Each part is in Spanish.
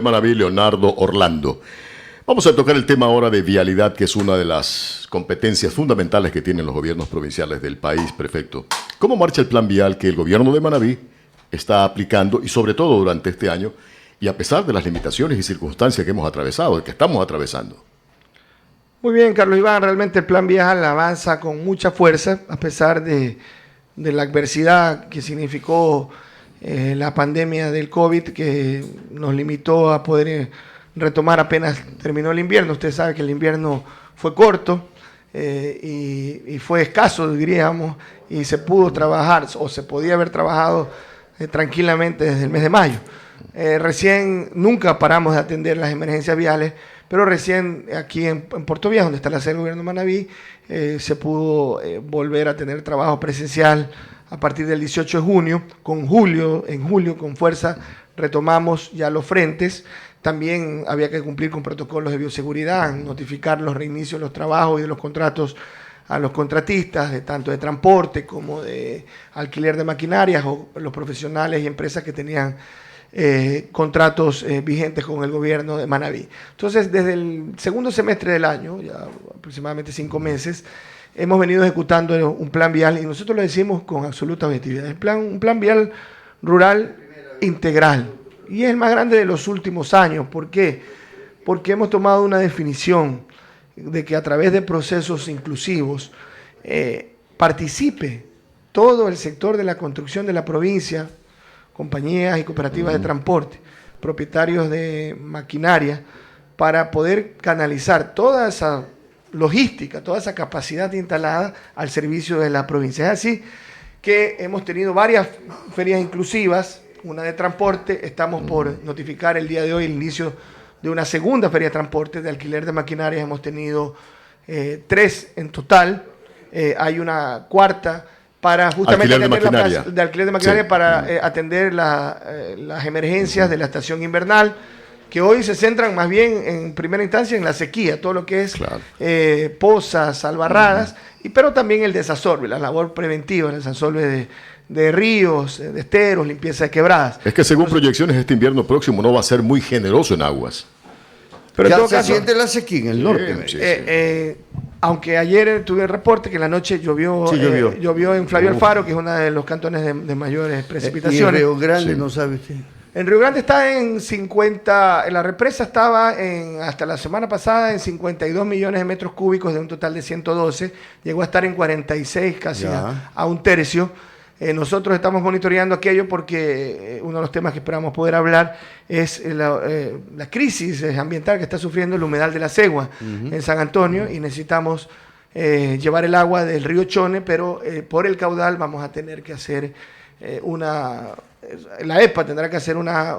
Manaví, Leonardo Orlando. Vamos a tocar el tema ahora de vialidad, que es una de las competencias fundamentales que tienen los gobiernos provinciales del país, prefecto. ¿Cómo marcha el plan vial que el gobierno de Manaví está aplicando y sobre todo durante este año y a pesar de las limitaciones y circunstancias que hemos atravesado, que estamos atravesando? Muy bien, Carlos Iván, realmente el plan vial avanza con mucha fuerza a pesar de la adversidad que significó la pandemia del COVID, que nos limitó a poder retomar apenas terminó el invierno. Usted sabe que el invierno fue corto y fue escaso, diríamos, y se pudo trabajar o se podía haber trabajado tranquilamente desde el mes de mayo. Recién nunca paramos de atender las emergencias viales, pero recién aquí en Puerto Viejo, donde está la sede del gobierno de Manaví, se pudo volver a tener trabajo presencial a partir del 18 de junio. En julio, con fuerza, retomamos ya los frentes. También había que cumplir con protocolos de bioseguridad, notificar los reinicios de los trabajos y de los contratos a los contratistas, tanto de transporte como de alquiler de maquinarias, o los profesionales y empresas que tenían contratos vigentes con el gobierno de Manaví. Entonces, desde el segundo semestre del año, ya aproximadamente 5 meses, hemos venido ejecutando un plan vial, y nosotros lo decimos con absoluta objetividad. Un plan vial rural integral, y es el más grande de los últimos años. ¿Por qué? Porque hemos tomado una definición de que a través de procesos inclusivos participe todo el sector de la construcción de la provincia, compañías y cooperativas de transporte, propietarios de maquinaria, para poder canalizar toda esa logística, toda esa capacidad instalada al servicio de la provincia. Es así que hemos tenido varias ferias inclusivas, una de transporte. Estamos por notificar el día de hoy el inicio de una segunda feria de transporte, de alquiler de maquinaria. Hemos tenido 3 en total. Hay una cuarta para justamente de alquiler de maquinaria, sí, para atender las emergencias de la estación invernal, que hoy se centran más bien en primera instancia en la sequía, todo lo que es pozas, albarradas, pero también el desasolve, la labor preventiva, el desasolve de ríos, de esteros, limpieza de quebradas. Es que según proyecciones este invierno próximo no va a ser muy generoso en aguas. Pero ya se siente la sequía en el norte. Aunque ayer tuve el reporte que en la noche llovió en Flavio Alfaro, que es uno de los cantones de mayores precipitaciones. ¿Y en Río Grande no sabe usted? En Río Grande está en 50, en la represa estaba hasta la semana pasada en 52 millones de metros cúbicos de un total de 112, llegó a estar en 46, casi a un tercio. Nosotros estamos monitoreando aquello porque uno de los temas que esperamos poder hablar es la crisis ambiental que está sufriendo el humedal de la Segua en San Antonio, y necesitamos llevar el agua del río Chone, pero por el caudal vamos a tener que hacer la EPA tendrá que hacer una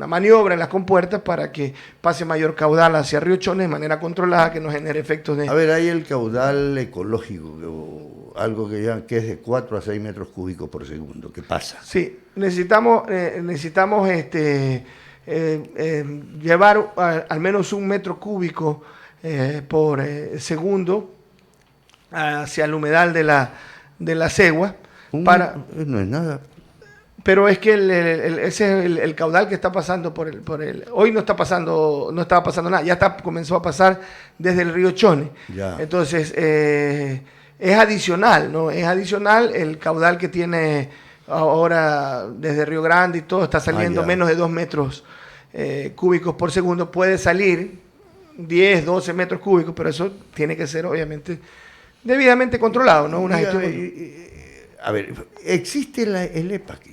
maniobra en las compuertas para que pase mayor caudal hacia Río Chone de manera controlada, que no genere efectos de... A ver, hay el caudal ecológico, algo que es de 4 a 6 metros cúbicos por segundo. ¿Qué pasa? Sí, necesitamos llevar al menos 1 metro cúbico por segundo hacia el humedal de la Segua. No es nada. Pero es que ese es el caudal que está pasando por el... Hoy no estaba pasando nada, ya comenzó a pasar desde el río Chone. Ya. Entonces, es adicional, ¿no? Es adicional el caudal que tiene ahora desde Río Grande y todo, está saliendo menos de 2 metros cúbicos por segundo. Puede salir 10, 12 metros cúbicos, pero eso tiene que ser obviamente debidamente controlado, ¿no? Una gestión... A ver, ¿existe el EPA aquí?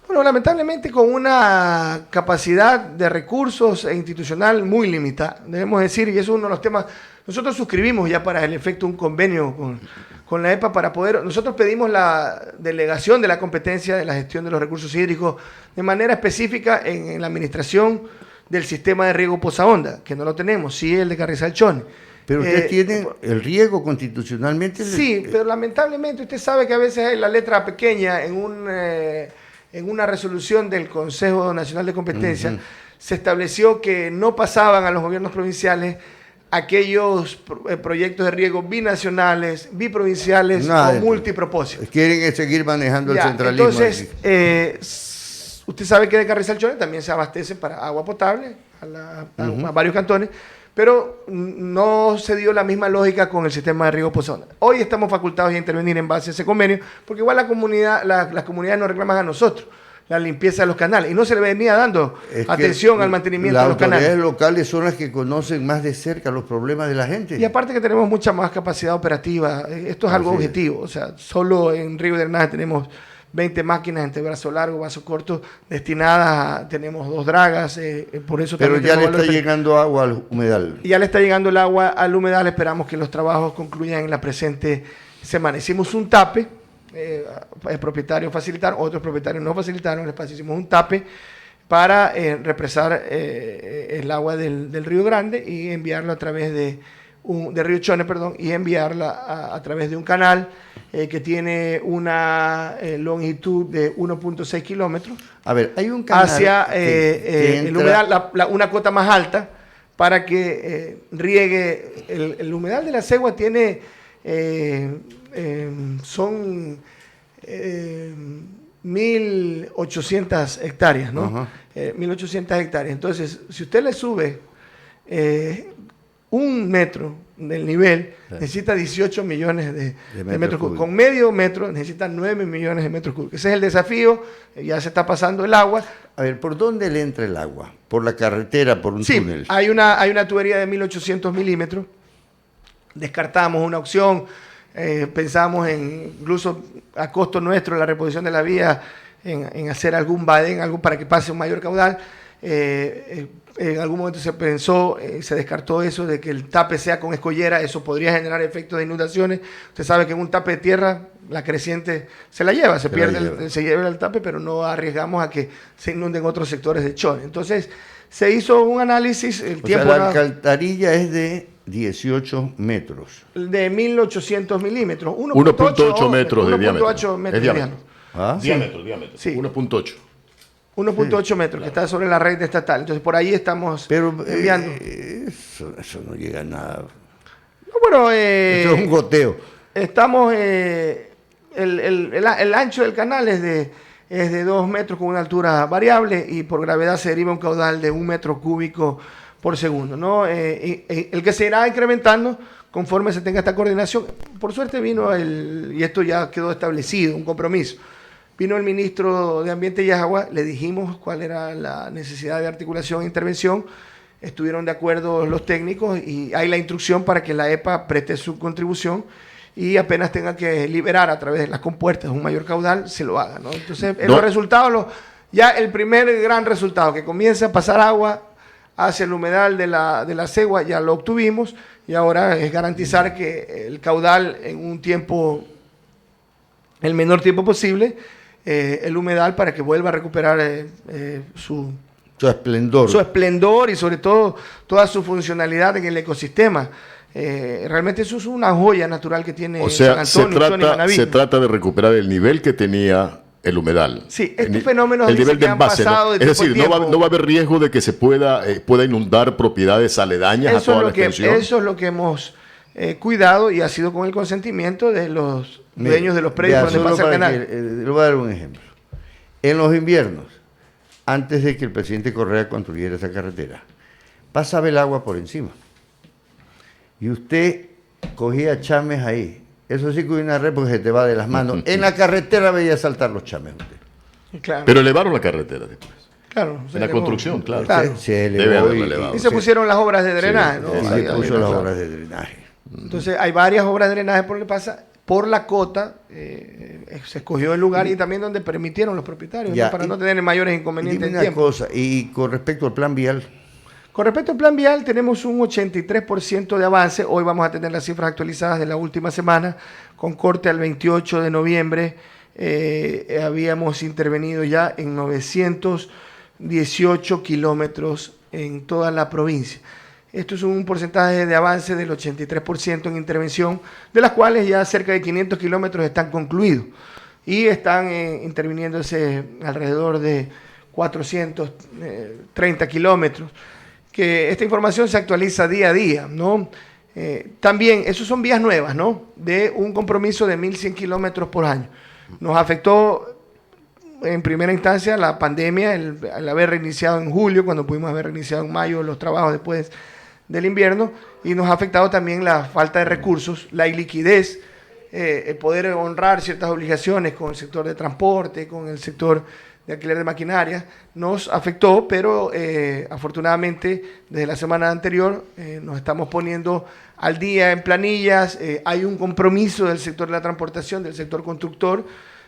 Bueno, lamentablemente con una capacidad de recursos institucional muy limitada, debemos decir, y eso es uno de los temas. Nosotros suscribimos ya para el efecto un convenio con la EPA para poder... Nosotros pedimos la delegación de la competencia de la gestión de los recursos hídricos de manera específica en la administración del sistema de riego Poza-Honda, que no lo tenemos, sí el de Carrizal Chone. Pero usted tiene el riego constitucionalmente. Sí, pero lamentablemente usted sabe que a veces hay la letra pequeña en una resolución del Consejo Nacional de Competencia, se estableció que no pasaban a los gobiernos provinciales aquellos proyectos de riego binacionales, biprovinciales o multipropósitos. Quieren seguir manejando el centralismo. Entonces, usted sabe que de Carrizal-Chone también se abastece para agua potable a varios cantones, pero no se dio la misma lógica con el sistema de riego Pozona. Hoy estamos facultados a intervenir en base a ese convenio, porque igual las comunidades nos reclaman a nosotros la limpieza de los canales, y no se le venía dando atención al mantenimiento de los canales. Las autoridades locales son las que conocen más de cerca los problemas de la gente. Y aparte que tenemos mucha más capacidad operativa, esto es algo objetivo, o sea, solo en Río de Drenaje tenemos 20 máquinas entre brazo largo, brazo corto, destinadas tenemos 2 dragas, por eso. Pero ya le está llegando agua al humedal. Y ya le está llegando el agua al humedal, esperamos que los trabajos concluyan en la presente semana. Hicimos un tape, el propietario facilitaron, otros propietarios no facilitaron el espacio, hicimos un tape para represar el agua del Río Grande y enviarlo a través de Río Chone, y enviarla a través de un canal que tiene una longitud de 1.6 kilómetros. A ver, hay un canal hacia el humedal, una cota más alta, para que riegue. El humedal de la Cegua tiene, son 1.800 hectáreas, ¿no? 1.800 hectáreas. Entonces, si usted le sube 1 metro del nivel, necesita 18 millones de metros cúbicos. Con medio metro necesita 9 millones de metros cúbicos. Ese es el desafío, ya se está pasando el agua. A ver, ¿por dónde le entra el agua? ¿Por la carretera, por un túnel? Hay una tubería de 1.800 milímetros. Descartamos una opción, pensamos incluso a costo nuestro, la reposición de la vía, en hacer algún badén, algo para que pase un mayor caudal. En algún momento se pensó, se descartó eso de que el tape sea con escollera, eso podría generar efectos de inundaciones. Usted sabe que en un tape de tierra la creciente se la lleva, se lleva el tape, pero no arriesgamos a que se inunden otros sectores de Chone. Entonces se hizo un análisis, la alcantarilla es de 18 metros. De 1.800 milímetros. 1.8 metros de diámetro. 1.8 metros de diámetro. ¿Ah? Diámetro. Sí. 1.8. 1.8 metros, que está sobre la red estatal. Entonces, por ahí estamos enviando. Eso no llega a nada. No, bueno, eso es un goteo. Estamos, el ancho del canal es de 2 metros con una altura variable, y por gravedad se deriva un caudal de 1 metro cúbico por segundo, ¿no? El que se irá incrementando conforme se tenga esta coordinación. Por suerte vino y esto ya quedó establecido, un compromiso. Vino el ministro de Ambiente y Agua, le dijimos cuál era la necesidad de articulación e intervención, estuvieron de acuerdo los técnicos y hay la instrucción para que la EPA preste su contribución y apenas tenga que liberar a través de las compuertas un mayor caudal, se lo haga, ¿no? Entonces, los resultados, ya el primer gran resultado, que comienza a pasar agua hacia el humedal de la Cegua, ya lo obtuvimos, y ahora es garantizar que el caudal en un tiempo, el menor tiempo posible, el humedal, para que vuelva a recuperar su esplendor y sobre todo toda su funcionalidad en el ecosistema. Realmente eso es una joya natural que tiene San Antonio. Se trata de recuperar el nivel que tenía el humedal. Sí, estos fenómenos el nivel de envase, ¿no? Es decir, no va a haber riesgo de que se pueda inundar propiedades aledañas a toda la extensión. Eso es lo que hemos cuidado, y ha sido con el consentimiento de los dueños de los predios donde pasa el canal. Le voy a dar un ejemplo. En los inviernos, antes de que el presidente Correa construyera esa carretera, pasaba el agua por encima. Y usted cogía chames ahí. Eso sí que una red porque se te va de las manos. En la carretera veía saltar los chames usted. Claro. Pero elevaron la carretera después. Claro. En la construcción, claro. Se elevó y se pusieron las obras de drenaje. Sí, ¿no? Se puso las obras de drenaje. Entonces hay varias obras de drenaje por donde pasa. Por la cota se escogió el lugar y también donde permitieron los propietarios, ¿no? Para no tener mayores inconvenientes en tiempo. Cosa, y con respecto al plan vial. Con respecto al plan vial, tenemos un 83% de avance. Hoy vamos a tener las cifras actualizadas de la última semana, con corte al 28 de noviembre. Habíamos intervenido ya en 918 kilómetros en toda la provincia. Esto es un porcentaje de avance del 83% en intervención, de las cuales ya cerca de 500 kilómetros están concluidos y están interviniéndose alrededor de 430 kilómetros. Que esta información se actualiza día a día, ¿no? También, esos son vías nuevas, ¿no? De un compromiso de 1.100 kilómetros por año. Nos afectó en primera instancia, la pandemia, el haber reiniciado en julio, cuando pudimos haber reiniciado en mayo los trabajos después del invierno, y nos ha afectado también la falta de recursos, la iliquidez, el poder honrar ciertas obligaciones con el sector de transporte, con el sector de alquiler de maquinaria, nos afectó, pero afortunadamente desde la semana anterior nos estamos poniendo al día en planillas, hay un compromiso del sector de la transportación, del sector constructor,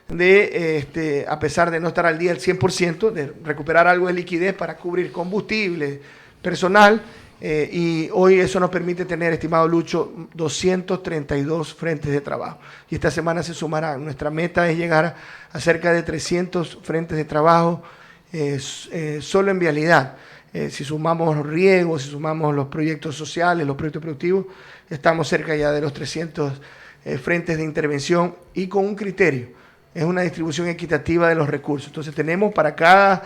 de, a pesar de no estar al día al 100%, de recuperar algo de liquidez para cubrir combustible, personal, y hoy eso nos permite tener, estimado Lucho, 232 frentes de trabajo. Y esta semana se sumarán. Nuestra meta es llegar a cerca de 300 frentes de trabajo solo en vialidad. Si sumamos los riegos, si sumamos los proyectos sociales, los proyectos productivos, estamos cerca ya de los 300 frentes de intervención y con un criterio. Es una distribución equitativa de los recursos. Entonces tenemos para cada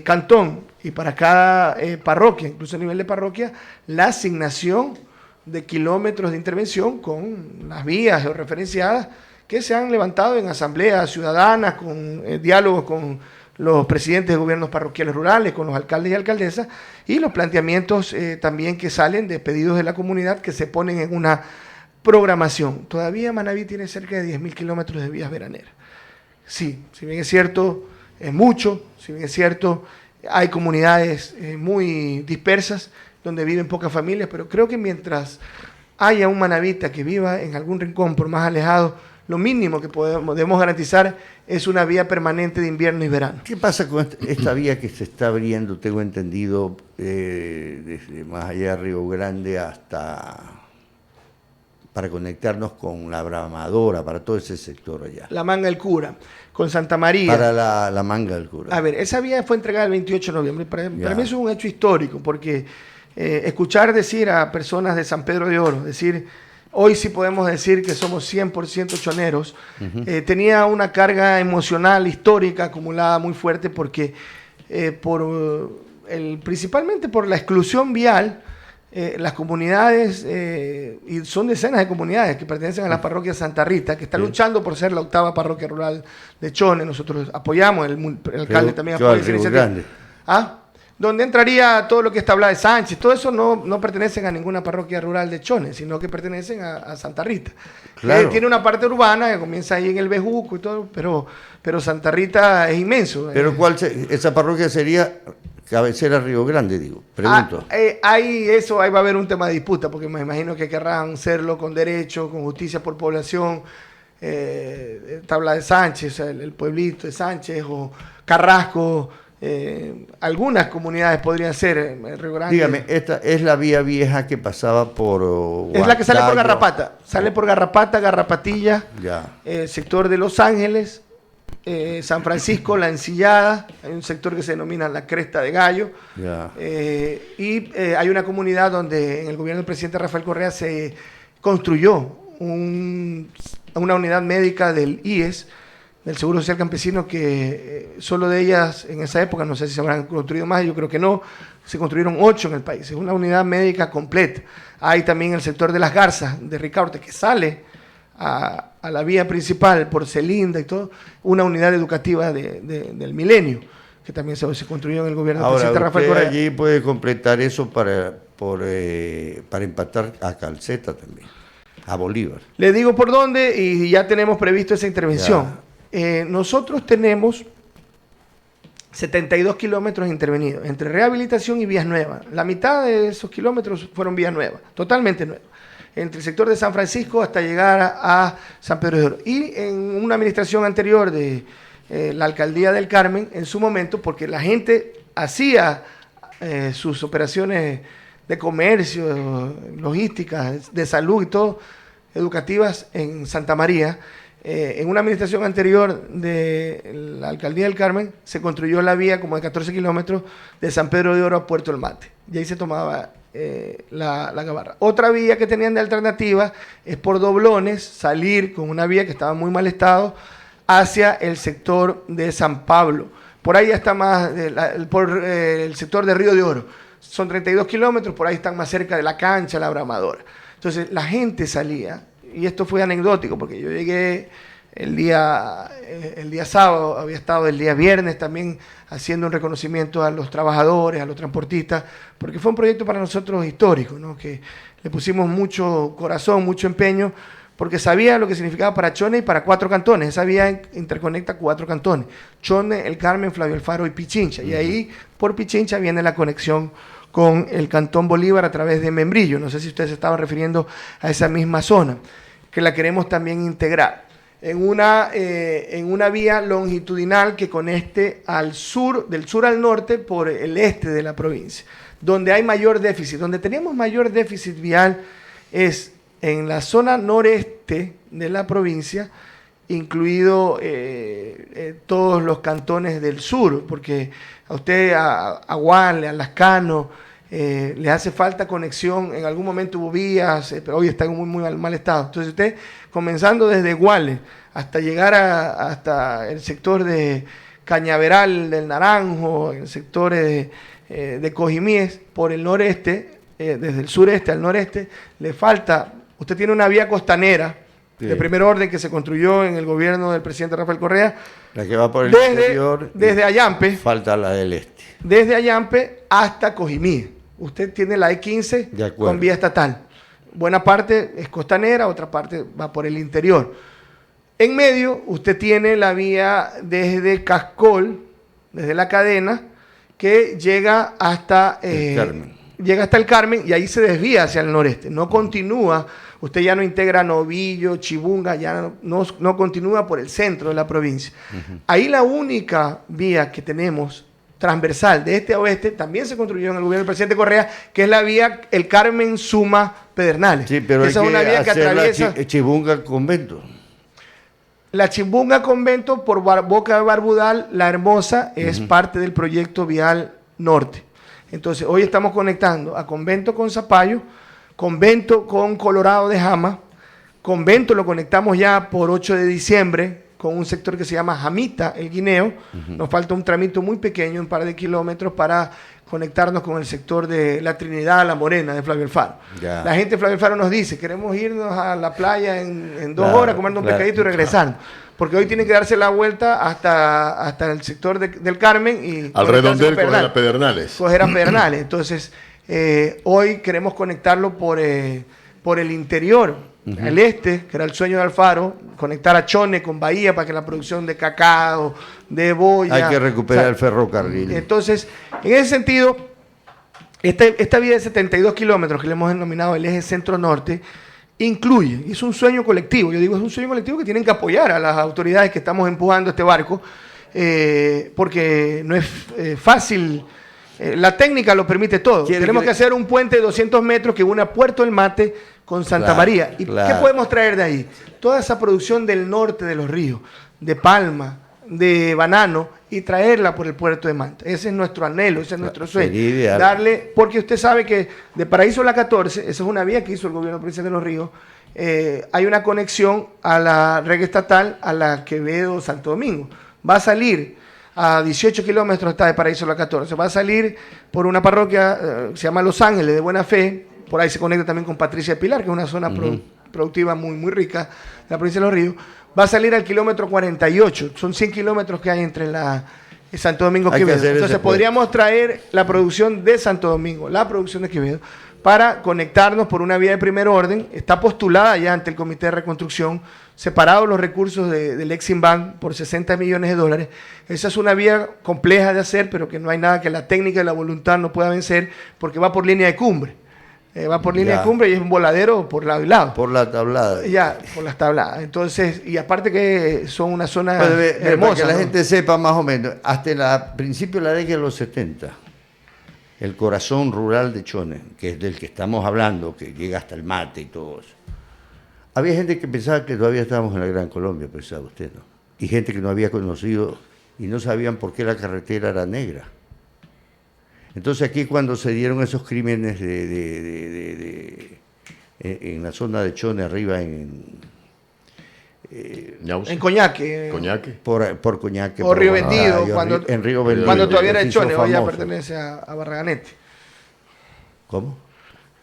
cantón y para cada parroquia, incluso a nivel de parroquia, la asignación de kilómetros de intervención con las vías georreferenciadas que se han levantado en asambleas ciudadanas, con diálogos con los presidentes de gobiernos parroquiales rurales, con los alcaldes y alcaldesas, y los planteamientos también que salen de pedidos de la comunidad que se ponen en una programación. Todavía Manabí tiene cerca de 10.000 kilómetros de vías veraneras. Sí, si bien es cierto, es mucho, si bien es cierto, hay comunidades muy dispersas donde viven pocas familias, pero creo que mientras haya un manabita que viva en algún rincón por más alejado, lo mínimo que debemos garantizar es una vía permanente de invierno y verano. ¿Qué pasa con esta vía que se está abriendo, tengo entendido, desde más allá de Río Grande hasta para conectarnos con la Bramadora, para todo ese sector allá? La Manga del Cura, con Santa María. Para la Manga del Cura. A ver, esa vía fue entregada el 28 de noviembre. Para mí eso es un hecho histórico, porque escuchar decir a personas de San Pedro de Oro, decir, hoy sí podemos decir que somos 100% choneros, tenía una carga emocional, histórica, acumulada muy fuerte, porque principalmente por la exclusión vial, las comunidades, y son decenas de comunidades que pertenecen a la parroquia Santa Rita, que está luchando por ser la 8ª parroquia rural de Chone. Nosotros apoyamos, el alcalde también apoya esa iniciativa. Donde entraría todo lo que está hablando de Sánchez, todo eso no pertenecen a ninguna parroquia rural de Chone, sino que pertenecen a Santa Rita. Claro. Tiene una parte urbana que comienza ahí en el Bejuco y todo, pero Santa Rita es inmenso. ¿Pero esa parroquia sería cabecera Río Grande, digo? Pregunto. Ahí va a haber un tema de disputa, porque me imagino que querrán serlo con derecho, con justicia por población, tabla de Sánchez, el pueblito de Sánchez, o Carrasco. Algunas comunidades podrían ser Río Grande. Dígame, esta es la vía vieja que pasaba por es la que sale por Garrapata, sale por Garrapata, Garrapatilla, sector de Los Ángeles, San Francisco, La Encillada, hay un sector que se denomina la Cresta de Gallo, y hay una comunidad donde en el gobierno del presidente Rafael Correa se construyó una unidad médica del IES, del Seguro Social Campesino, que solo de ellas en esa época, no sé si se habrán construido más, yo creo que no, se construyeron 8 en el país, es una unidad médica completa. Hay también el sector de Las Garzas, de Ricaurte, que sale a la vía principal por Celinda y todo, una unidad educativa del Milenio, que también se construyó en el gobierno del presidente Rafael Correa. Allí puede completar eso para empatar a Calceta también, a Bolívar. Le digo por dónde y ya tenemos previsto esa intervención. Nosotros tenemos 72 kilómetros intervenidos entre rehabilitación y vías nuevas. La mitad de esos kilómetros fueron vías nuevas, totalmente nuevas, entre el sector de San Francisco hasta llegar a San Pedro de Oro. Y en una administración anterior de la alcaldía del Carmen, en su momento, porque la gente hacía sus operaciones de comercio, logísticas, de salud y todo, educativas en Santa María. En una administración anterior de la alcaldía del Carmen se construyó la vía como de 14 kilómetros de San Pedro de Oro a Puerto El Mate, y ahí se tomaba la Gabarra. Otra vía que tenían de alternativa es por Doblones, salir con una vía que estaba en muy mal estado hacia el sector de San Pablo. Por ahí ya está más, por el sector de Río de Oro. Son 32 kilómetros, por ahí están más cerca de la cancha, la Bramadora. Entonces la gente salía, y esto fue anecdótico, porque yo llegué el día sábado, había estado el día viernes también haciendo un reconocimiento a los trabajadores, a los transportistas, porque fue un proyecto para nosotros histórico, ¿no? Que le pusimos mucho corazón, mucho empeño, porque sabía lo que significaba para Chone y para 4 cantones. Esa vía interconecta 4 cantones: Chone, El Carmen, Flavio Alfaro y Pichincha. Y ahí por Pichincha viene la conexión con el Cantón Bolívar a través de Membrillo. No sé si usted se estaba refiriendo a esa misma zona, que la queremos también integrar en una vía longitudinal que conecte al sur, del sur al norte, por el este de la provincia, donde hay mayor déficit. Donde teníamos mayor déficit vial es en la zona noreste de la provincia, incluido todos los cantones del sur, porque a usted, a Guale, a Lascano, le hace falta conexión. En algún momento hubo vías, pero hoy está en muy mal estado. Entonces usted, comenzando desde Guale hasta llegar hasta el sector de Cañaveral del Naranjo, el sector de Cojimíes, por el noreste, desde el sureste al noreste, le falta. Usted tiene una vía costanera de primer orden que se construyó en el gobierno del presidente Rafael Correa. La que va por el interior. Desde Ayampe. Falta la del este. Desde Ayampe hasta Cojimíes. Usted tiene la E15 con vía estatal. Buena parte es costanera, otra parte va por el interior. En medio, usted tiene la vía desde Cascol, desde la cadena, que llega hasta el Carmen. Llega hasta el Carmen y ahí se desvía hacia el noreste. No continúa, usted ya no integra Novillo, Chibunga, ya no continúa por el centro de la provincia. Ahí la única vía que tenemos transversal de este a oeste también se construyó en el gobierno del presidente Correa, que es la vía El Carmen Suma Pedernales. Sí, pero esa hay es una vía que atraviesa Chibunga Convento. La Chibunga Convento por Boca de Barbudal, La Hermosa, es parte del proyecto vial norte. Entonces, hoy estamos conectando a Convento con Zapallo, Convento con Colorado de Jama. Convento lo conectamos ya por 8 de diciembre con un sector que se llama Jamita, el Guineo. Nos falta un tramito muy pequeño, un par de kilómetros, para conectarnos con el sector de La Trinidad, La Morena, de Flavio Alfaro. Ya. La gente de Flavio Alfaro nos dice: queremos irnos a la playa en 2 horas, comernos un pescadito y regresar. Porque hoy tienen que darse la vuelta hasta el sector del Carmen y al redondel coger a Pedernales. Coger a Pedernales. Entonces, hoy queremos conectarlo por el interior, el este, que era el sueño de Alfaro, conectar a Chone con Bahía para que la producción de cacao, de boya... Hay que recuperar el ferrocarril. Entonces, en ese sentido, esta vía de 72 kilómetros que le hemos denominado el eje centro-norte, incluye, es un sueño colectivo. Yo digo, es un sueño colectivo que tienen que apoyar a las autoridades que estamos empujando este barco, porque no es fácil. La técnica lo permite todo. Tenemos que hacer un puente de 200 metros que une a Puerto El Mate con Santa María. ¿Y qué podemos traer de ahí? Toda esa producción del norte de los ríos, de palma, de banano, y traerla por el puerto de Manta. Ese es nuestro anhelo, ese es nuestro sueño. Darle, porque usted sabe que de Paraíso a la 14, esa es una vía que hizo el gobierno provincial de Los Ríos, hay una conexión a la red estatal, a la Quevedo Santo Domingo. Va a salir a 18 kilómetros está de Paraíso a la 14. Va a salir por una parroquia, se llama Los Ángeles, de Buena Fe. Por ahí se conecta también con Patricia de Pilar, que es una zona productiva muy rica de la provincia de Los Ríos. Va a salir al kilómetro 48. Son 100 kilómetros que hay entre Santo Domingo y Quevedo. Entonces podríamos traer la producción de Santo Domingo, la producción de Quevedo, para conectarnos por una vía de primer orden. Está postulada ya ante el Comité de Reconstrucción, separados los recursos del Eximbank por $60 millones. Esa es una vía compleja de hacer, pero que no hay nada que la técnica y la voluntad no pueda vencer, porque va por línea de cumbre. Va por línea de cumbre y es un voladero por lado y lado. Por la tablada. Ya, por las tabladas. Entonces, y aparte que son una zona hermosa. Para que la gente sepa más o menos, hasta el principio de la década de los 70, el corazón rural de Chone, que es del que estamos hablando, que llega hasta el Mate y todo eso, había gente que pensaba que todavía estábamos en la Gran Colombia, pensaba usted, ¿no? Y gente que no había conocido y no sabían por qué la carretera era negra. Entonces aquí cuando se dieron esos crímenes en la zona de Chone, arriba en Coñaque. Por Coñaque. O Río Vendido, en Río Vendido. Cuando todavía era de Chone, hoy ya pertenece a Barraganete. ¿Cómo?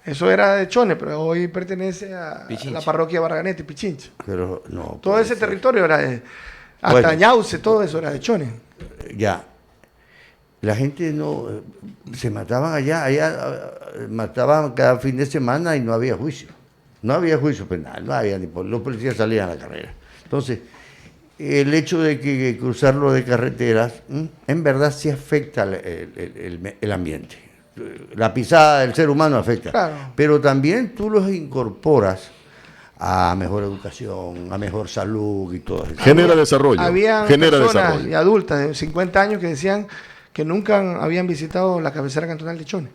Eso era de Chone, pero hoy pertenece a Pichincha. la parroquia Barraganete, Pichincha. Pero no. Todo puede ese ser. territorio era de... Hasta Bueno. Ñauce, todo eso era de Chone. Ya. La gente no se mataban allá mataban cada fin de semana y no había juicio. No había juicio penal, no había ni los policías salían a la carrera. Entonces, el hecho de que cruzarlo de carreteras, en verdad sí afecta el ambiente. La pisada del ser humano afecta. Claro. Pero también tú los incorporas a mejor educación, a mejor salud y todo eso. Genera desarrollo. Había Genera personas desarrollo. y adultas de 50 años que decían que nunca habían visitado la cabecera cantonal de Chone.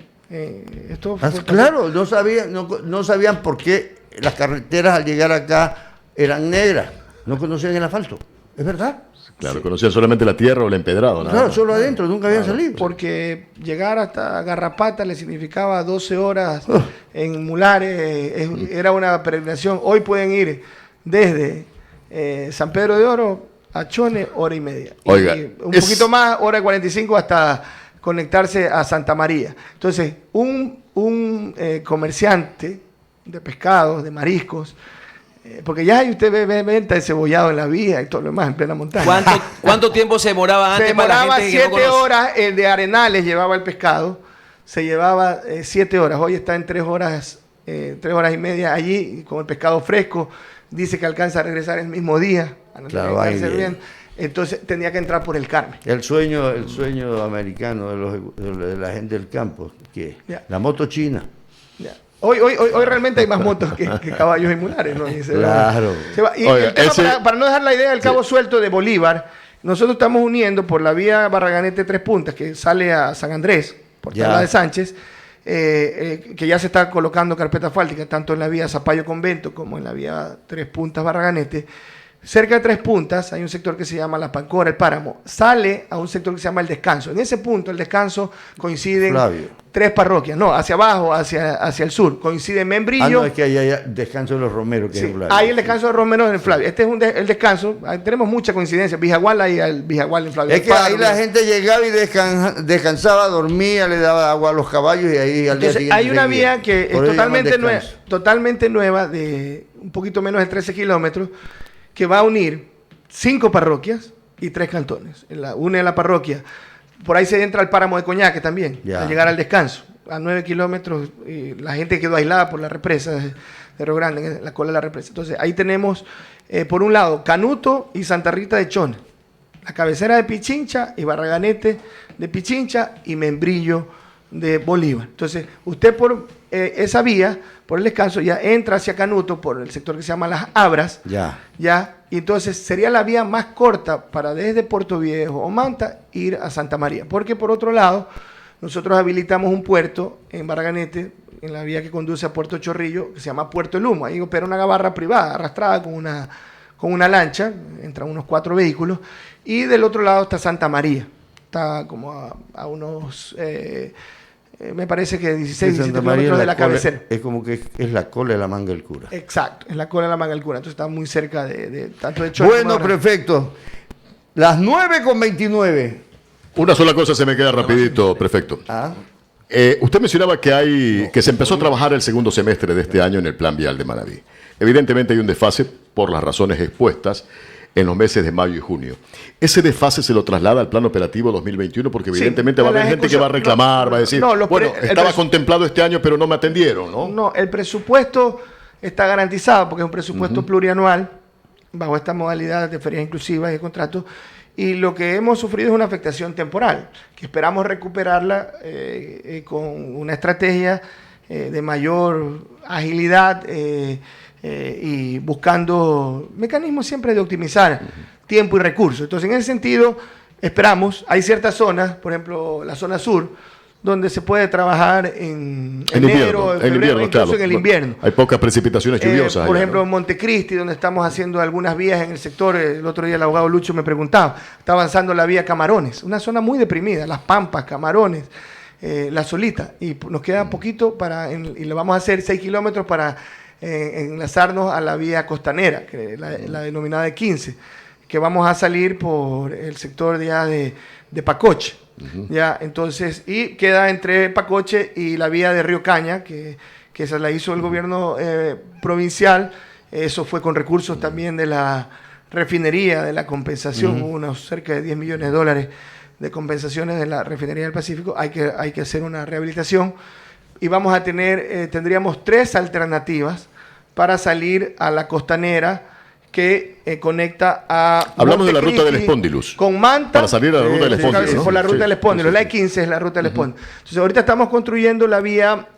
Esto fue Claro, no sabían por qué las carreteras al llegar acá eran negras, no conocían el asfalto. ¿Es verdad? Claro, conocían solamente la tierra o el empedrado. nada Claro, más. solo adentro, nunca habían salido. porque llegar hasta Garrapata le significaba 12 horas en mulares, era una peregrinación. Hoy pueden ir desde San Pedro de Oro a Chone, hora y media. Oiga, y un poquito más, hora y 45 hasta conectarse a Santa María. Entonces, un comerciante de pescados, de mariscos, porque ya usted ve venta de cebollado en la vía y todo lo demás en plena montaña. ¿Cuánto tiempo se demoraba Se antes para la demoraba gente que no 7 conoce? horas, el de Arenales llevaba el pescado, se llevaba 7 horas, hoy está en 3 horas, 3 horas y media allí, con el pescado fresco, dice que alcanza a regresar el mismo día, a no Claro, tener que ahí quedarse bien. bien. Entonces tenía que entrar por el Carmen. El sueño americano de la gente del campo, que Ya. la moto china. Ya. Hoy realmente hay más motos que caballos y mulares, ¿no? Y se Claro. va. Y Oiga, el tema, ese- para no dejar la idea del cabo suelto de Bolívar, nosotros estamos uniendo por la vía Barraganete Tres Puntas, que sale a San Andrés, por Ya. Tabla de Sánchez, que ya se está colocando carpeta asfáltica, tanto en la vía Zapallo Convento como en la vía Tres Puntas Barraganete. Cerca de Tres Puntas hay un sector que se llama La Pancora, el Páramo. Sale a un sector que se llama El Descanso. En ese punto, El Descanso, coinciden Flavio. 3 parroquias. No, hacia abajo, hacia el sur. Coincide Membrillo. No, es que hay descanso de los romeros. Que Sí, es Flavio. hay el Descanso de Romero en el Flavio. Este es el Descanso. Ahí tenemos mucha coincidencia. Vijagual y el Vijagual en Flavio. Es que ahí la gente llegaba y descansaba, dormía, le daba agua a los caballos y ahí al día Entonces, siguiente hay una seguía. vía que Por es eso llaman descanso. totalmente nueva, de un poquito menos de 13 kilómetros, que va a unir 5 parroquias y 3 cantones. Une la parroquia. Por ahí se entra el páramo de Coñaque también, Ya. al llegar al Descanso. A 9 kilómetros, y la gente quedó aislada por la represa de Río Grande, en la cola de la represa. Entonces, ahí tenemos, por un lado, Canuto y Santa Rita de Chone, la cabecera de Pichincha y Barraganete de Pichincha y Membrillo de Bolívar. Entonces, usted por esa vía, por el Descanso, ya entra hacia Canuto por el sector que se llama Las Abras, Ya. y entonces sería la vía más corta para desde Puerto Viejo o Manta ir a Santa María, porque por otro lado, nosotros habilitamos un puerto en Barraganete, en la vía que conduce a Puerto Chorrillo, que se llama Puerto El Humo. Ahí opera una gabarra privada, arrastrada con una lancha, entran unos 4 vehículos, y del otro lado está Santa María, está como a unos, me parece que 16, Santa 17 María kilómetros de la cola- cabecera. Es como que es la cola de la manga del cura. Exacto, en la cola de la manga del cura, entonces está muy cerca de tanto de Chone Bueno, como de prefecto. Las 9:29. Una sola cosa se me queda rapidito, prefecto. Ah, Usted mencionaba que se empezó a trabajar el segundo semestre de este año en el Plan Vial de Manabí. Evidentemente hay un desfase por las razones expuestas en los meses de mayo y junio. ¿Ese desfase se lo traslada al plan operativo 2021? Porque Sí, evidentemente va a la haber gente que va a ejecución- reclamar, no, va a decir, no, bueno, el estaba presu- contemplado este año, pero no me atendieron, ¿no? No, el presupuesto está garantizado porque es un presupuesto plurianual bajo esta modalidad de ferias inclusivas y de contratos. Y lo que hemos sufrido es una afectación temporal, que esperamos recuperarla con una estrategia de mayor agilidad y buscando mecanismos siempre de optimizar tiempo y recursos. Entonces, en ese sentido, esperamos, hay ciertas zonas, por ejemplo, la zona sur, donde se puede trabajar en enero, en febrero, incluso claro. en el invierno. Hay pocas precipitaciones lluviosas. Por allá, ejemplo, ¿no? en Montecristi, donde estamos haciendo algunas vías en el sector, el otro día el abogado Lucho me preguntaba, está avanzando la vía Camarones, una zona muy deprimida, Las Pampas, Camarones, La Solita, y nos queda poquito y le vamos a hacer 6 kilómetros para enlazarnos a la vía costanera, que es la denominada de 15, que vamos a salir por el sector ya de Pacoche. Ya, entonces, y queda entre Pacoche y la vía de Río Caña, que que esa la hizo el gobierno provincial. Eso fue con recursos también de la refinería, de la compensación, unos cerca de $10 millones de compensaciones de la refinería del Pacífico. Hay que hacer una rehabilitación y vamos a tendríamos 3 alternativas para salir a la costanera que conecta a Hablamos de la Montecristi ruta del Espóndilus. con Manta. Para salir a la ruta del Espóndilus, ¿no? Por la ruta Sí, del Espóndilus. sí, sí. La E15 es la ruta del Espóndilus. Entonces, ahorita estamos construyendo la vía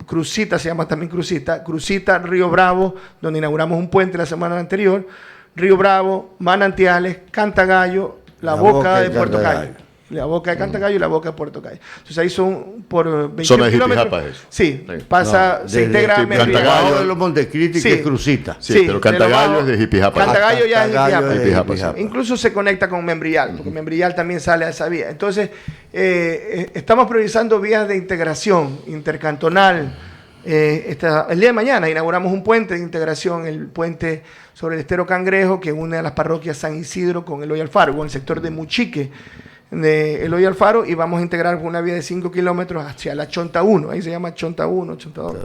Crucita, se llama también Crucita, Río Bravo, donde inauguramos un puente la semana anterior. Río Bravo, Manantiales, Cantagallo, la boca de Puerto Cayo. La boca de Cantagallo y la boca de Puerto Cayo. Entonces ahí son por 21 Zona de kilómetros. Jipijapa eso. Sí, Sí. pasa, se integra Cantagallo de los Montecristi, Sí. que es Crucita. Sí, pero Cantagallo es de Jipijapa. Cantagallo ya es Cantagallo Jipijapa. es de Jipijapa, Jipijapa. Incluso se conecta con Membrial, porque Membrial también sale a esa vía. Entonces, estamos priorizando vías de integración intercantonal. El día de mañana inauguramos un puente de integración, el puente sobre el Estero Cangrejo, que une a las parroquias San Isidro con Eloy Alfaro, con el sector de Muchique de Eloy Alfaro, y vamos a integrar una vía de 5 kilómetros hacia la Chonta 1, ahí se llama Chonta 1, Chonta 2.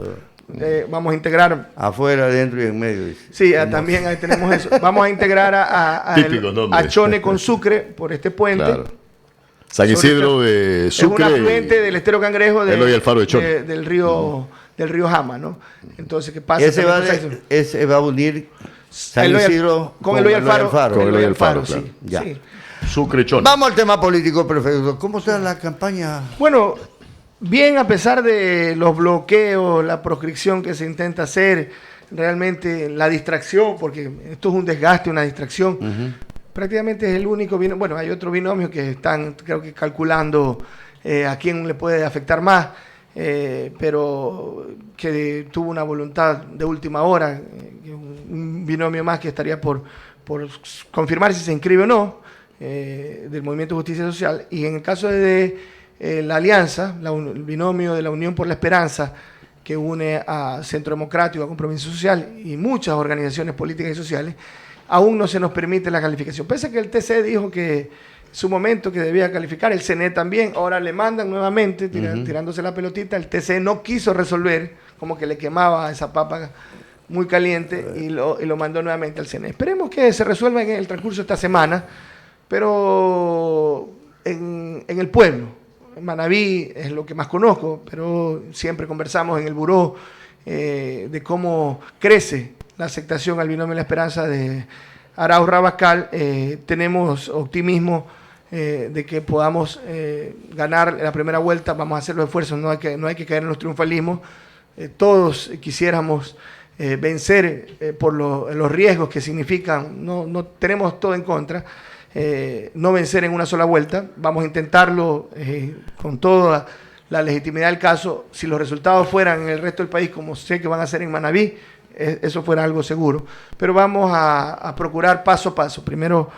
Vamos a integrar... Afuera, adentro y en medio. Dice. Sí, también ahí tenemos eso. Vamos a integrar Típico nombre. a Chone con Sucre por este puente. Claro. San Isidro de Sucre. Es un afluente del Estero Cangrejo Eloy Alfaro de Chone. del río Jama, ¿no? Entonces, ¿qué pasa? Ese va a unir San Eloy- Isidro con Eloy Alfaro. Con Eloy Alfaro, sí. claro. Ya. Sí. Sucre Chone. Vamos al tema político, perfecto. ¿Cómo está la campaña? Bueno, bien, a pesar de los bloqueos, la proscripción que se intenta hacer, realmente la distracción, porque esto es un desgaste, una distracción. Prácticamente es el único binomio. Bueno, hay otro binomio que están, creo que calculando a quién le puede afectar más, pero que tuvo una voluntad de última hora, un binomio más que estaría por confirmar si se inscribe o no, del Movimiento de Justicia Social. Y en el caso de la alianza, el binomio de la Unión por la Esperanza, que une a Centro Democrático, a Compromiso Social y muchas organizaciones políticas y sociales, aún no se nos permite la calificación. Pese a que el TC dijo que en su momento que debía calificar, el CNE también, ahora le mandan nuevamente, tirándose la pelotita, el TC no quiso resolver, como que le quemaba esa papa muy caliente y lo mandó nuevamente al CNE. Esperemos que se resuelva en el transcurso de esta semana, pero en el pueblo, en Manabí es lo que más conozco, pero siempre conversamos en el buró de cómo crece la aceptación al binomio de la esperanza de Arauz Rabascal. Tenemos optimismo de que podamos ganar la primera vuelta. Vamos a hacer los esfuerzos, no hay que caer en los triunfalismos. Todos quisiéramos vencer por los riesgos que significan, no tenemos todo en contra, no vencer en una sola vuelta. Vamos a intentarlo con toda la legitimidad del caso. Si los resultados fueran en el resto del país, como sé que van a ser en Manabí, eso fuera algo seguro. Pero vamos a procurar paso a paso. Primero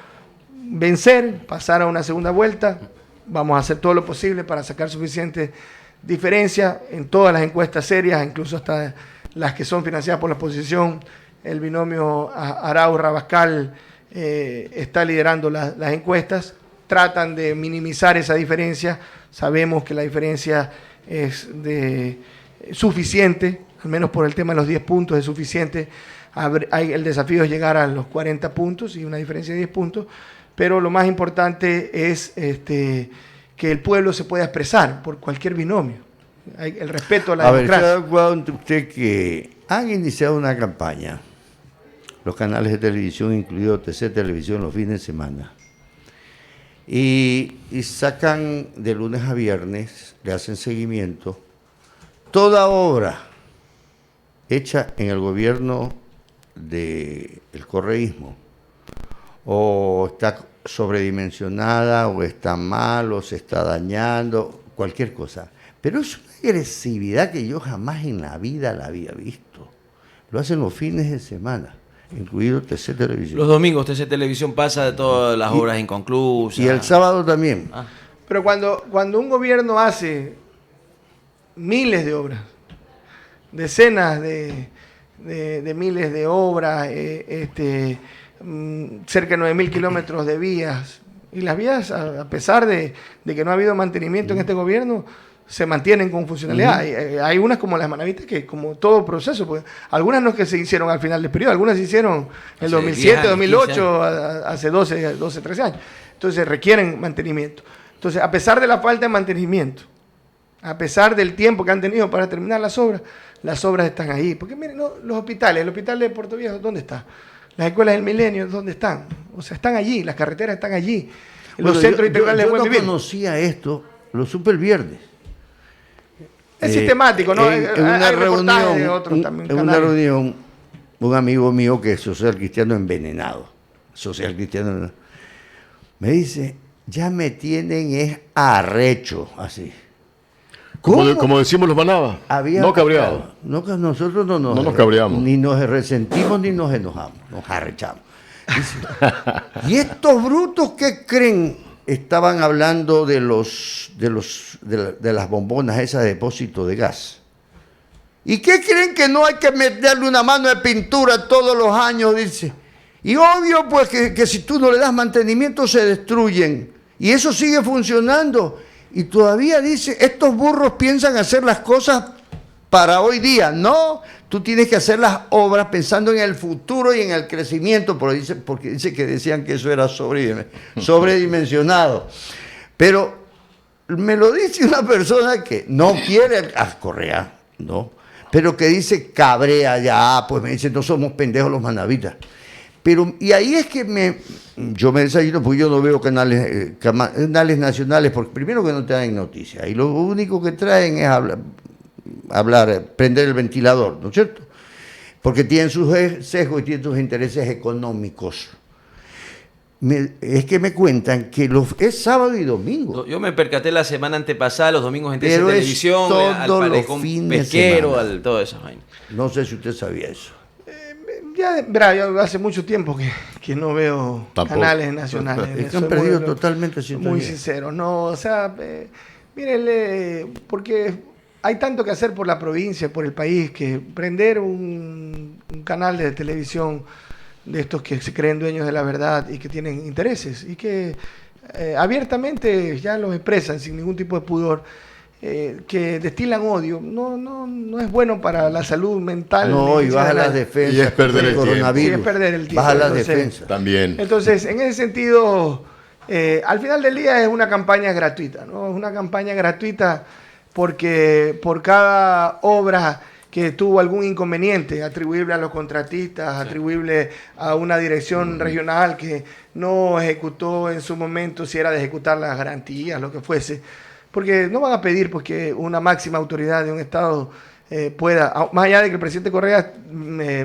vencer, pasar a una segunda vuelta. Vamos a hacer todo lo posible para sacar suficiente diferencia en todas las encuestas serias, incluso hasta las que son financiadas por la oposición. El binomio Arauz Rabascal está liderando las encuestas. Tratan de minimizar esa diferencia. Sabemos que la diferencia es suficiente, al menos por el tema de los 10 puntos es suficiente. El desafío es llegar a los 40 puntos y una diferencia de 10 puntos, pero lo más importante es que el pueblo se pueda expresar por cualquier binomio. El respeto a la democracia. ¿Se ha dado cuenta usted que han iniciado una campaña, los canales de televisión, incluido TC Televisión, los fines de semana, y sacan de lunes a viernes, le hacen seguimiento, toda obra hecha en el gobierno del correísmo, o está sobredimensionada, o está mal, o se está dañando, cualquier cosa. Pero es una agresividad que yo jamás en la vida la había visto. Lo hacen los fines de semana, incluido TC Televisión. Los domingos TC Televisión pasa de todas las obras inconclusas. Y el sábado también. Pero cuando un gobierno hace miles de obras, decenas de miles de obras, cerca de 9.000 kilómetros de vías, y las vías, a pesar de que no ha habido mantenimiento en este gobierno, se mantienen con funcionalidad. Hay unas como las Manavitas que, como todo proceso, pues, algunas no es que se hicieron al final del periodo, algunas se hicieron en el 2007, 2008, hace 12, 13 años. Entonces requieren mantenimiento. Entonces, a pesar de la falta de mantenimiento, a pesar del tiempo que han tenido para terminar las obras están ahí. Porque miren, los hospitales, el hospital de Puerto Viejo, ¿dónde está? Las escuelas del Milenio, ¿dónde están? O sea, están allí, las carreteras están allí. Los centros integrales de buen vivir. Yo no conocía esto, lo supe el viernes. Es sistemático, ¿no? En una reunión, un amigo mío que es social cristiano envenenado, me dice, ya me tienen es arrecho, así. Como decimos los manabas, no cabreados. Nosotros no nos cabreamos. Ni nos resentimos ni nos enojamos, nos arrechamos. Dice, ¿y estos brutos qué creen? Estaban hablando de las bombonas esas de depósito de gas. ¿Y qué creen que no hay que meterle una mano de pintura todos los años? Dice. Y obvio, pues, que si tú no le das mantenimiento se destruyen. Y eso sigue funcionando. Y todavía dice, estos burros piensan hacer las cosas para hoy día. No, tú tienes que hacer las obras pensando en el futuro y en el crecimiento, porque dice que decían que eso era sobredimensionado. Pero me lo dice una persona que no quiere a Correa, no, pero que dice cabrea ya, pues me dice, no somos pendejos los manavitas. Pero, y ahí es que yo me desayuno, porque yo no veo canales nacionales, porque primero que no te dan noticias, y lo único que traen es prender el ventilador, ¿no es cierto? Porque tienen sus sesgos y tienen sus intereses económicos. Es que me cuentan que es sábado y domingo. Yo me percaté la semana antepasada, los domingos en Pero televisión, al palecón pesquero, todo eso. No sé si usted sabía eso. Yo hace mucho tiempo que no veo canales nacionales. Es que han perdido totalmente sintonía. Muy sincero, no, o sea, mírenle, porque hay tanto que hacer por la provincia, por el país, que prender un canal de televisión de estos que se creen dueños de la verdad y que tienen intereses y que abiertamente ya los expresan sin ningún tipo de pudor, que destilan odio, no es bueno para la salud mental. No, y baja las defensas. Y es perder el coronavirus. Sí, es perder el tiempo. Baja las defensas. También. Entonces, en ese sentido, al final del día es una campaña gratuita, ¿no? Es una campaña gratuita porque por cada obra que tuvo algún inconveniente, atribuible a los contratistas, atribuible a una dirección regional que no ejecutó en su momento, si era de ejecutar las garantías, lo que fuese, porque no van a pedir pues, que una máxima autoridad de un Estado pueda, más allá de que el presidente Correa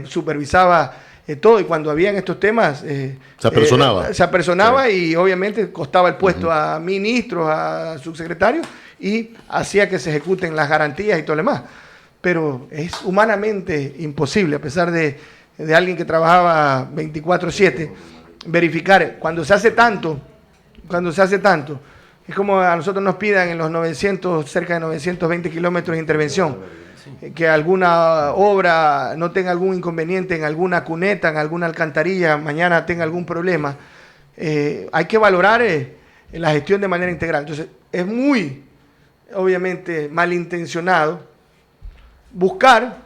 supervisaba todo, y cuando habían estos temas se apersonaba sí. Y obviamente costaba el puesto a ministros, a subsecretarios, y hacía que se ejecuten las garantías y todo lo demás. Pero es humanamente imposible, a pesar de alguien que trabajaba 24/7, verificar. Cuando se hace tanto, es como a nosotros nos pidan en los cerca de 920 kilómetros de intervención, que alguna obra no tenga algún inconveniente en alguna cuneta, en alguna alcantarilla, mañana tenga algún problema. Hay que valorar la gestión de manera integral. Entonces, es muy, obviamente, malintencionado buscar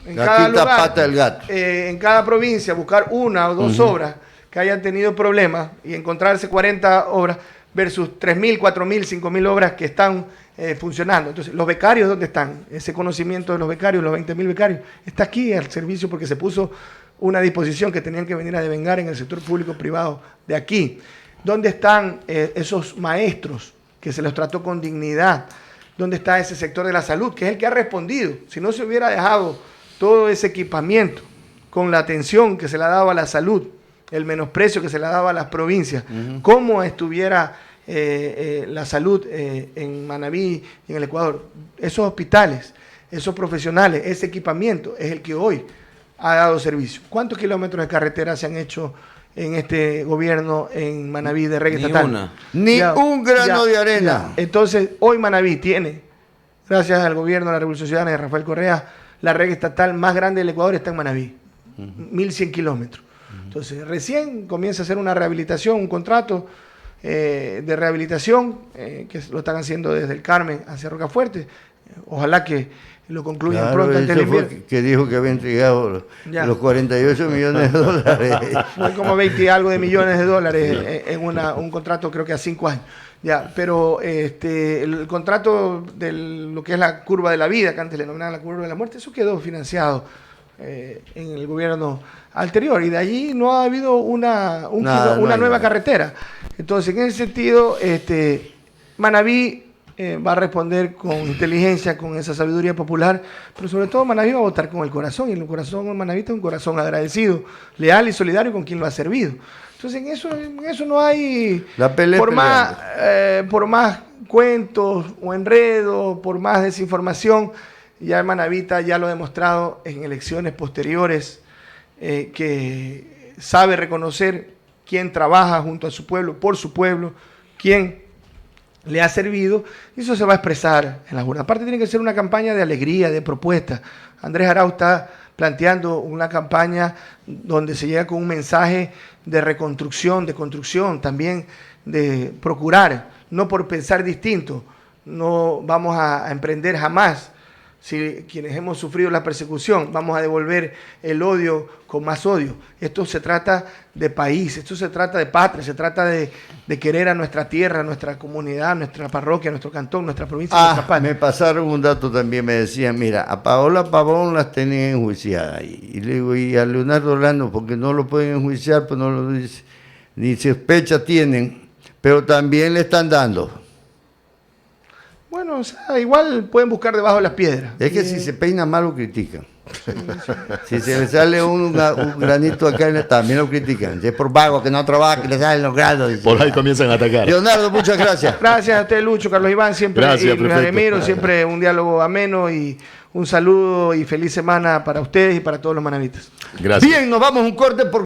en cada lugar, pata del gato. En cada provincia, buscar una o dos obras que hayan tenido problemas y encontrarse 40 obras versus 3.000, 4.000, 5.000 obras que están funcionando. Entonces, los becarios, ¿dónde están? Ese conocimiento de los becarios, los 20.000 becarios, está aquí al servicio porque se puso una disposición que tenían que venir a devengar en el sector público-privado de aquí. ¿Dónde están esos maestros que se los trató con dignidad? ¿Dónde está ese sector de la salud, que es el que ha respondido? Si no se hubiera dejado todo ese equipamiento con la atención que se le daba a la salud, el menosprecio que se le daba a las provincias, cómo estuviera la salud en Manabí y en el Ecuador. Esos hospitales, esos profesionales, ese equipamiento es el que hoy ha dado servicio. ¿Cuántos kilómetros de carretera se han hecho en este gobierno en Manabí de red estatal? Ni un grano de arena. Entonces, hoy Manabí tiene, gracias al gobierno de la Revolución Ciudadana de Rafael Correa, la red estatal más grande del Ecuador está en Manabí, 1.100 kilómetros. Entonces, recién comienza a hacer una rehabilitación, un contrato de rehabilitación, que lo están haciendo desde el Carmen hacia Rocafuerte. Ojalá que lo concluyan Claro, pronto ante el eso fue invierno. que dijo que había entregado Ya. los 48 millones de dólares. Fue como 20 y algo de millones de dólares en un contrato, creo que a 5 años. Ya, pero el contrato de lo que es la curva de la vida, que antes le denominaban la curva de la muerte, eso quedó financiado en el gobierno anterior, y de allí no ha habido una nueva carretera. Entonces, en ese sentido, Manabí va a responder con inteligencia, con esa sabiduría popular, pero sobre todo Manabí va a votar con el corazón, y el corazón manabita es un corazón agradecido, leal y solidario con quien lo ha servido. Entonces, en eso no hay, La pelea por más cuentos o enredos, por más desinformación. Ya el manabita ya lo ha demostrado en elecciones posteriores, que sabe reconocer quién trabaja junto a su pueblo, por su pueblo, quién le ha servido, y eso se va a expresar en la urna. Aparte tiene que ser una campaña de alegría, de propuesta. Andrés Arauz está planteando una campaña donde se llega con un mensaje de reconstrucción, de construcción, también de procurar, no por pensar distinto, no vamos a emprender jamás. Si quienes hemos sufrido la persecución, vamos a devolver el odio con más odio. Esto se trata de país, esto se trata de patria, se trata de querer a nuestra tierra, nuestra comunidad, nuestra parroquia, nuestro cantón, nuestra provincia, nuestra patria. Me pasaron un dato también, me decían, mira, a Paola Pavón las tenían enjuiciadas. Y le digo, y a Leonardo Orlando, porque no lo pueden enjuiciar, pues no lo dice, ni sospecha tienen, pero también le están dando. Bueno, o sea, igual pueden buscar debajo de las piedras. Es que si se peina mal lo critican. Si se le sale un granito acá, también lo critican. Si es por vago que no trabaja, que le salen los grados. Por ahí comienzan a atacar. Leonardo, muchas gracias. Gracias a usted, Lucho, Carlos Iván, siempre, Gracias, y Luis prefecto. Ademiro, siempre un diálogo ameno, y un saludo y feliz semana para ustedes y para todos los manavitas. Gracias. Bien, nos vamos a un corte por